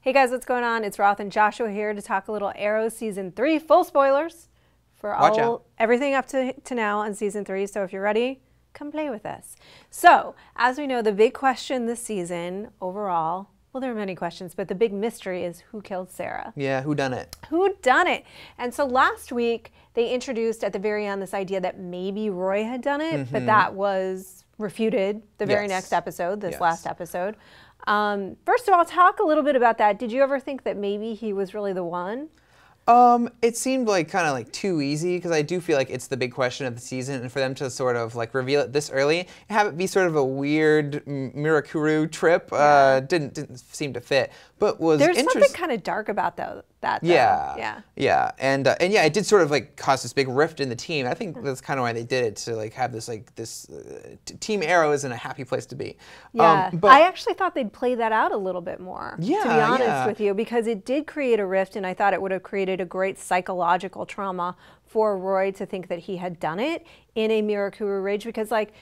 Hey guys, what's going on? It's Roth and Joshua here to talk a little Arrow Season 3. Full spoilers for everything up to now on Season 3. So if you're ready, come play with us. So, as we know, the big question this season overall, well, there are many questions, but the big mystery is who killed Sarah? Yeah, who done it? Who done it? And so last week, they introduced at the very end this idea that maybe Roy had done it, but that was refuted the very next episode, this last episode. First of all, talk a little bit about that. Did you ever think that maybe he was really the one? It seemed like kind of like too easy, because I do feel like it's the big question of the season, and for them to sort of like reveal it this early and have it be sort of a weird Mirakuru trip didn't seem to fit. But was there's something kind of dark about that though. Yeah, and yeah, it did sort of like cause this big rift in the team. I think that's kind of why they did it, to like have this Team Arrow isn't a happy place to be. Yeah, but I actually thought they'd play that out a little bit more. Yeah, to be honest with you, because it did create a rift, and I thought it would have created a great psychological trauma for Roy to think that he had done it in a Mirakuru rage, because like,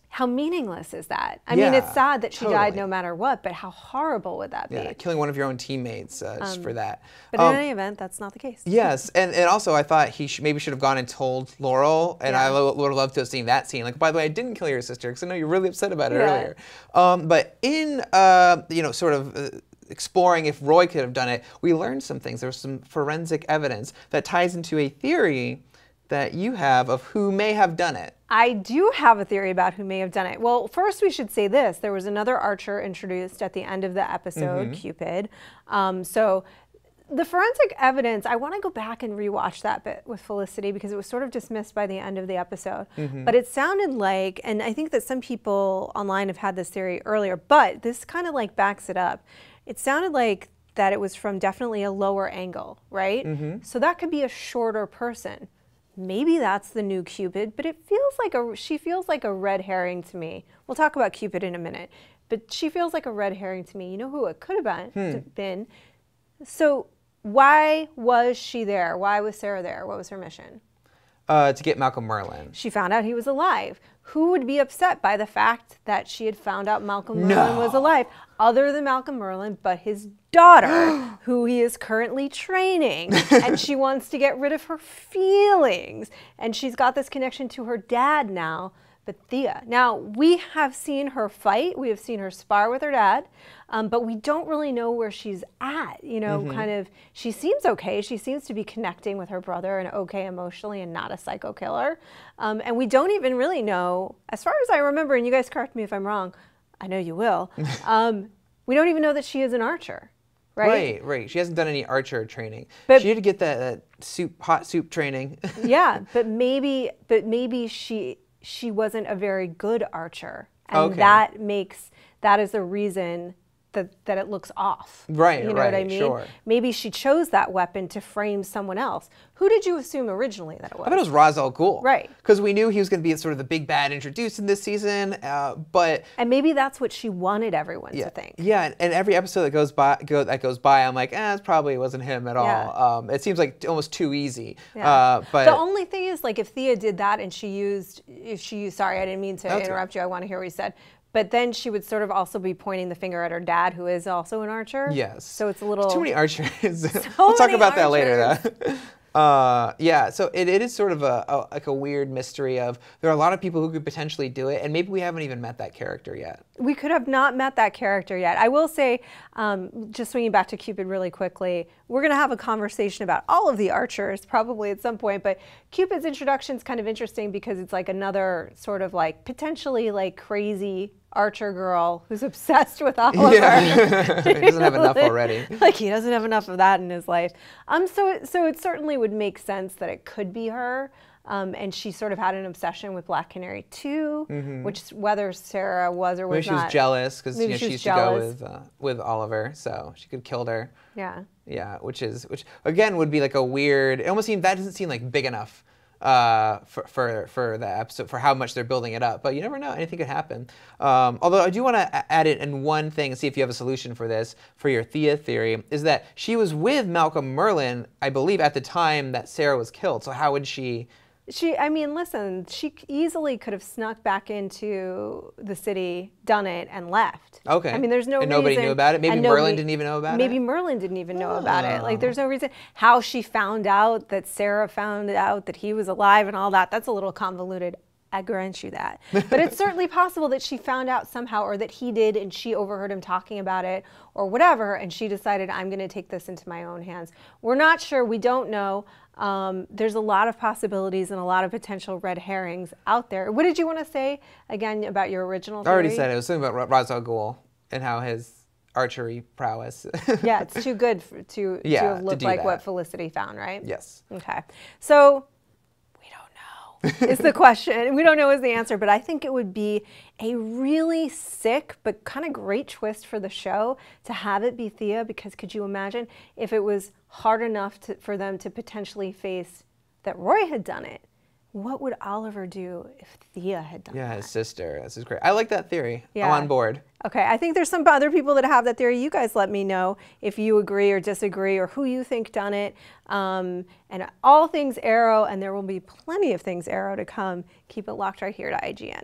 how meaningless is that? I mean, it's sad that she died no matter what, but how horrible would that be? Yeah, killing one of your own teammates just for that. But in any event, that's not the case. Yes, and also I thought he maybe should have gone and told Laurel, and I would have loved to have seen that scene. Like, by the way, I didn't kill your sister, because I know you're really upset about it earlier. But in, you know, sort of exploring if Roy could have done it, we learned some things. There was some forensic evidence that ties into a theory that you have of who may have done it. I do have a theory about who may have done it. Well, first we should say this. There was another archer introduced at the end of the episode, Cupid. So the forensic evidence, I want to go back and rewatch that bit with Felicity, because it was sort of dismissed by the end of the episode. But it sounded like, and I think that some people online have had this theory earlier, but this kind of like backs it up. It sounded like that it was from definitely a lower angle, right? So that could be a shorter person. Maybe that's the new Cupid, but it feels like she feels like a red herring to me. We'll talk about Cupid in a minute, but she feels like a red herring to me. You know who it could have been? So why was she there? Why was Sarah there? What was her mission? To get Malcolm Merlyn. She found out he was alive. Who would be upset by the fact that she had found out Malcolm Merlyn was alive, other than Malcolm Merlyn, but his daughter, who he is currently training, and she wants to get rid of her feelings, and she's got this connection to her dad now, but Thea. Now, we have seen her fight, we have seen her spar with her dad, but we don't really know where she's at, you know, kind of, she seems okay, she seems to be connecting with her brother and okay emotionally and not a psycho killer, and we don't even really know, as far as I remember, and you guys correct me if I'm wrong, I know you will, we don't even know that she is an archer. Right? Right. She hasn't done any archer training. But she had to get that hot soup training. Yeah, but maybe she wasn't a very good archer, and that is the reason that it looks off. Right, you know what I mean? Sure. Maybe she chose that weapon to frame someone else. Who did you assume originally that it was? I thought it was Ra's al Ghul. Right. Because we knew he was going to be sort of the big bad introduced in this season, but... And maybe that's what she wanted everyone to think. Yeah, and every episode that goes by, I'm like, it probably wasn't him at all. It seems like almost too easy. Yeah. But the only thing is, like, if Thea did that and sorry, I didn't mean to interrupt you. I want to hear what you said. But then she would sort of also be pointing the finger at her dad, who is also an archer. Yes. So it's a little... There's too many archers. We'll talk about that later, though. Yeah, so it is sort of like a weird mystery of, there are a lot of people who could potentially do it, and maybe we haven't even met that character yet. We could have not met that character yet. I will say, just swinging back to Cupid really quickly, we're going to have a conversation about all of the archers probably at some point, but Cupid's introduction is kind of interesting because it's like another sort of like potentially like crazy archer girl who's obsessed with Oliver. Yeah. He doesn't have enough already. Like, he doesn't have enough of that in his life. So it certainly would make sense that it could be her. And she sort of had an obsession with Black Canary too, which whether Sarah was or was not. Maybe she was jealous because she used to go with Oliver, so she could have killed her. Yeah. Yeah, which again would be like a weird. It almost seemed that doesn't seem like big enough for the episode, for how much they're building it up. But you never know, anything could happen. Although I do want to add it in one thing and see if you have a solution for this, for your Thea theory, is that she was with Malcolm Merlyn, I believe, at the time that Sarah was killed. So how would she I mean, listen, she easily could have snuck back into the city, done it, and left. Okay. I mean, there's no reason. And nobody knew about it? Maybe Merlin didn't even know about it? Maybe Merlin didn't even know about it. Like, there's no reason. How she found out that Sarah found out that he was alive and all that, that's a little convoluted. I grant you that. But it's certainly possible that she found out somehow, or that he did and she overheard him talking about it or whatever, and she decided, I'm going to take this into my own hands. We're not sure. We don't know. There's a lot of possibilities and a lot of potential red herrings out there. What did you want to say, again, about your original theory? I already said it. It was something about Ra's al Ghul and how his archery prowess. Yeah, it's too good to look like that. what Felicity found, right? Yes. Okay. So is the question. We don't know is the answer, but I think it would be a really sick but kind of great twist for the show to have it be Thea, because could you imagine if it was hard enough for them to potentially face that Roy had done it? What would Oliver do if Thea had done that? Yeah, his sister. This is great. I like that theory. Yeah. I'm on board. Okay, I think there's some other people that have that theory. You guys let me know if you agree or disagree or who you think done it. And all things Arrow, and there will be plenty of things Arrow to come. Keep it locked right here to IGN.